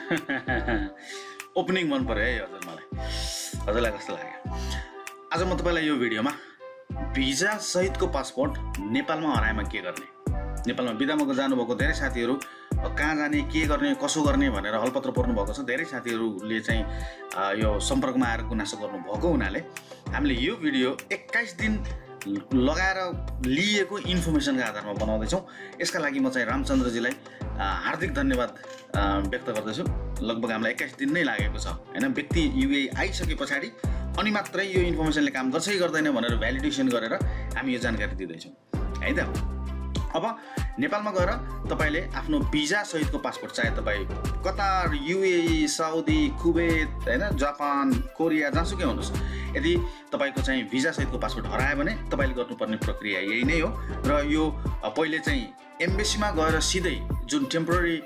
Opening मन पर्यो है हजुर मलाई। हजुरलाई कस्तो लाग्यो? आज म तपाईँलाई यो भिडियोमा भिजा सहितको पासपोर्ट नेपालमा हराएमा के गर्ने, नेपालमा बिदामा जानुभएको धेरै साथीहरू कहाँ जाने, के गर्ने, कसो गर्ने भनेर हलपत्र पर्नु भएको छ। धेरै साथीहरूले चाहिँ यो सम्पर्कमा आएर गुनासो गर्नुभएको हुनाले हामीले यो भिडियो 21 दिन लगाएर लिएको इन्फर्मेसनको आधारमा बनाउँदैछौँ। यसका लागि म चाहिँ रामचन्द्रजीलाई हार्दिक धन्यवाद व्यक्त गर्दछु। लगभग हामीलाई 21 दिन नै लागेको छ हैन। व्यक्ति युए आइसके पछाडि अनि मात्रै यो इन्फर्मेसनले काम गर्छ कि गर्दैन भनेर भ्यालिडेसन गरेर हामी यो जानकारी दिँदैछौँ है त। अब नेपालमा गएर तपाईँले आफ्नो भिजा सहितको पासपोर्ट, चाहे तपाईँ कतार, युएई, साउदी, कुवेत हैन, जापान, कोरिया, जहाँसुकै हुनुहोस्, यदि तपाईँको चाहिँ भिजा सहितको पासपोर्ट हरायो भने तपाईँले गर्नुपर्ने प्रक्रिया यही नै हो। र यो पहिले चाहिँ एम्बेसीमा गएर सिधै जुन टेम्पोररी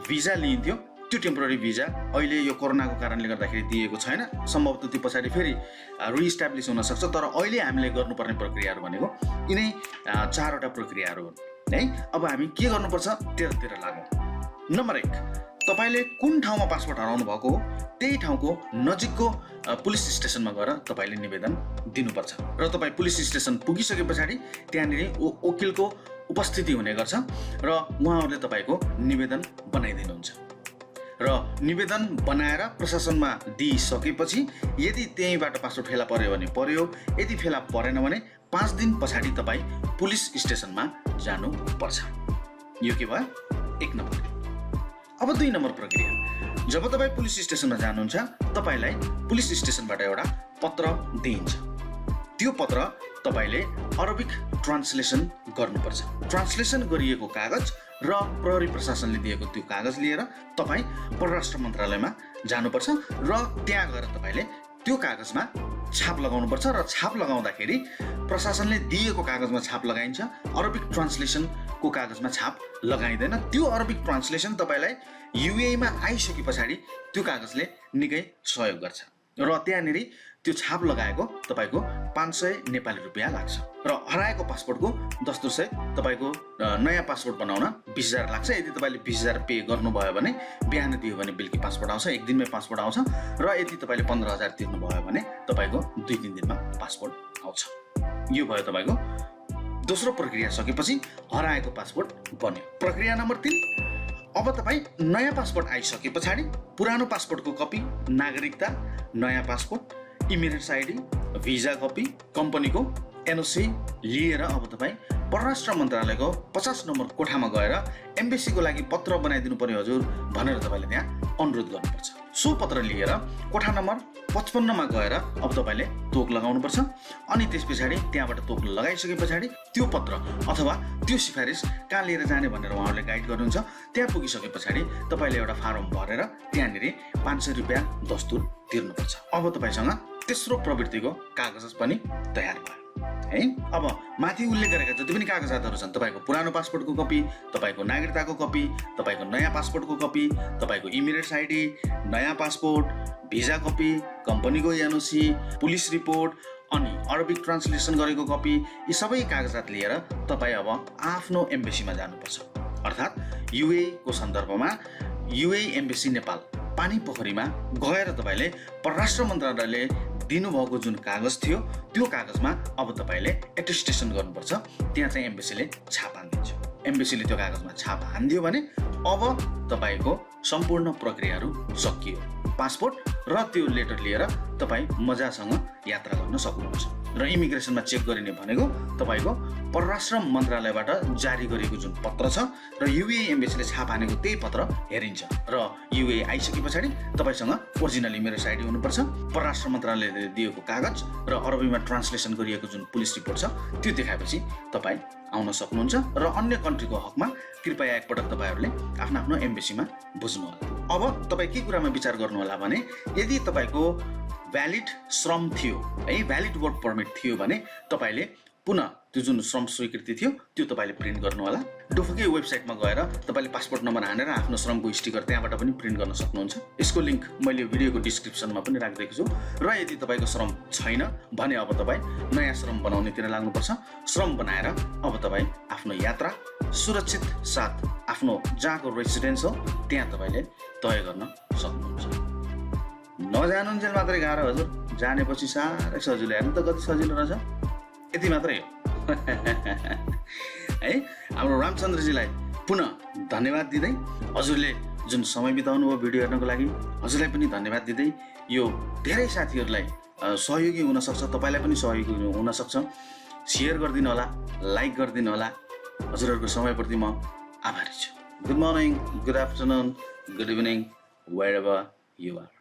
भिजा लिइन्थ्यो त्यो टेम्पोररी भिजा अहिले यो कोरोनाको कारणले गर्दाखेरि दिएको छैन। सम्भवतः त्यो पछाडि फेरि रिइस्टाब्लिस हुनसक्छ। तर अहिले हामीले गर्नुपर्ने प्रक्रियाहरू भनेको यिनै 4वटा प्रक्रियाहरू हुन् है। अब हामी के गर्नुपर्छ त्यतातिर लागौँ। नम्बर 1, तपाईँले कुन ठाउँमा पासपोर्ट हराउनु भएको हो त्यही ठाउँको नजिकको पुलिस स्टेसनमा गएर तपाईँले निवेदन दिनुपर्छ। र तपाईँ पुलिस स्टेसन पुगिसके पछाडि त्यहाँनिर वकिलको उपस्थिति हुने गर्छ र उहाँहरूले तपाईँको निवेदन बनाइदिनुहुन्छ। र निवेदन बनाएर प्रशासनमा दिइसकेपछि यदि त्यहीँबाट पासपोर्ट फेला पर्यो भने पर्यो, यदि फेला परेन भने 5 दिन पछाडि तपाईँ पुलिस स्टेसनमा जानुपर्छ। यो के भयो? 1 नम्बर। अब 2 नम्बर प्रक्रिया, जब तपाईँ पुलिस स्टेसनमा जानुहुन्छ तपाईँलाई पुलिस स्टेसनबाट एउटा पत्र दिइन्छ। त्यो पत्र तपाईँले अरबिक ट्रान्सलेसन गर्नुपर्छ। ट्रान्सलेसन गरिएको कागज र प्रहरी प्रशासनले दिएको त्यो कागज लिएर तपाईँ परराष्ट्र मन्त्रालयमा जानुपर्छ र त्यहाँ गएर तपाईँले त्यो कागजमा छाप लगाउनुपर्छ। र छाप लगाउँदाखेरि प्रशासनले दिएको कागजमा छाप लगाइन्छ, अरबिक ट्रान्सलेसनको कागजमा छाप लगाइँदैन। त्यो अरबिक ट्रान्सलेसन तपाईँलाई युएईमा आइसके पछाडि त्यो कागजले निकै सहयोग गर्छ र त्यहाँनिर त्यो छाप लगाएको तपाईँको 500 नेपाली रुपियाँ लाग्छ। र हराएको पासपोर्टको दस्तुर सहित तपाईँको नयाँ पासपोर्ट बनाउन 20,000 लाग्छ। यदि तपाईँले 20,000 पे गर्नुभयो भने बिहान दियो भने बेलुकी पासपोर्ट आउँछ, 1 दिनमै पासपोर्ट आउँछ। र यदि तपाईँले 15,000 तिर्नुभयो भने तपाईँको 2-3 दिनमा पासपोर्ट आउँछ। यो भयो तपाईँको दोस्रो प्रक्रिया। सकेपछि हराएको पासपोर्ट बन्यो। प्रक्रिया नम्बर 3, अब तपाईँ नयाँ पासपोर्ट आइसके पछाडि पुरानो पासपोर्टको कपी, नागरिकता, नयाँ passport, emirates ID, visa copy, कम्पनीको एनओसी लिएर अब तपाईँ परराष्ट्र मन्त्रालयको 50 नम्बर कोठामा गएर एम्बेसीको लागि पत्र बनाइदिनु पर्यो हजुर भनेर तपाईँले त्यहाँ अनुरोध गर्नुपर्छ। सो पत्र लिएर कोठा नम्बर 55मा गएर अब तपाईँले तोक लगाउनुपर्छ। अनि त्यस पछाडि त्यहाँबाट तोक लगाइसके पछाडि त्यो पत्र अथवा त्यो सिफारिस कहाँ लिएर जाने भनेर उहाँहरूले गाइड गर्नुहुन्छ। त्यहाँ पुगिसके पछाडि तपाईँले एउटा फारम भरेर त्यहाँनिर 500 रुपियाँ दस्तुर तिर्नुपर्छ। अब तपाईँसँग तेस्रो प्रवृत्तिको कागज पनि तयार भयो है। अब माथि उल्लेख गरेका जति पनि कागजातहरू छन्, तपाईँको पुरानो पासपोर्टको कपी, तपाईँको नागरिकताको कपी, तपाईँको नयाँ पासपोर्टको कपी, तपाईँको इमिरेट्स आइडी, नयाँ पासपोर्ट, भिजा कपी, कम्पनीको एनओसी, पुलिस रिपोर्ट अनि अरबिक ट्रान्सलेसन गरेको कपी, यी सबै कागजात लिएर तपाईँ अब आफ्नो एम्बेसीमा जानुपर्छ। अर्थात् युए को सन्दर्भमा युए एम्बेसी नेपाल पानी पोखरीमा गएर तपाईँले परराष्ट्र मन्त्रालयले दिनुभएको जुन कागज थियो त्यो कागजमा अब तपाईँले एटेस्टेसन गर्नुपर्छ। त्यहाँ चाहिँ एम्बेसीले छाप हानिदिन्छ। एम्बेसीले त्यो कागजमा छाप हानिदियो भने अब तपाईँको सम्पूर्ण प्रक्रियाहरू सकियो। पासपोर्ट र त्यो लेटर लिएर तपाईँ मजासँग यात्रा गर्न सक्नुहुन्छ। र इमिग्रेसनमा चेक गरिने भनेको तपाईँको परराष्ट्र मन्त्रालयबाट जारी गरिएको जुन पत्र छ र युए एम्बेसीले छाप हानेको त्यही पत्र हेरिन्छ। र युए आइसके पछाडि तपाईँसँग ओरिजिनल इमिरेट्स आइडी हुनुपर्छ, परराष्ट्र मन्त्रालयले दिएको कागज र अरबीमा ट्रान्सलेसन गरिएको जुन पुलिस रिपोर्ट छ त्यो देखाएपछि तपाईँ आउन सक्नुहुन्छ। र अन्य कन्ट्रीको हकमा कृपया एकपटक तपाईँहरूले आफ्नो एम्बेसीमा बुझ्नुहोला। अब तपाईँ के कुरामा विचार गर्नुहोला भने यदि तपाईँको भ्यालिड श्रम थियो है, भ्यालिड वर्क पर्मिट थियो भने तपाईँले पुनः त्यो जुन श्रम स्वीकृति थियो त्यो तपाईँले प्रिन्ट गर्नु होला। डोफोकै वेबसाइटमा गएर तपाईँले पासपोर्ट नम्बर हानेर आफ्नो श्रमको स्टिकर त्यहाँबाट पनि प्रिन्ट गर्न सक्नुहुन्छ। यसको लिङ्क मैले यो भिडियोको डिस्क्रिप्सनमा पनि राखिदिएको छु। र यदि तपाईँको श्रम छैन भने अब तपाईँ नयाँ श्रम बनाउनेतिर लाग्नुपर्छ। श्रम बनाएर अब तपाईँ आफ्नो यात्रा सुरक्षित साथ आफ्नो जहाँको रेसिडेन्स हो त्यहाँ तपाईँले तय गर्न सक्नुहुन्छ। नजानुन्जेल मात्रै गाह्रो हजुर, जानेपछि साह्रै सजिलो। हेर्नु त कति सजिलो रहेछ। यति मात्रै हो है। हाम्रो रामचन्द्रजीलाई पुनः धन्यवाद दिँदै, हजुरले जुन समय बिताउनु भयो भिडियो हेर्नको लागि हजुरलाई पनि धन्यवाद दिँदै, यो धेरै साथीहरूलाई सहयोगी हुनसक्छ, तपाईँलाई पनि सहयोगी हुनसक्छ। सेयर गरिदिनु होला, लाइक गरिदिनु होला। हजुरहरूको समयप्रति म आभारी छु। Good morning, good afternoon, good evening, wherever you are.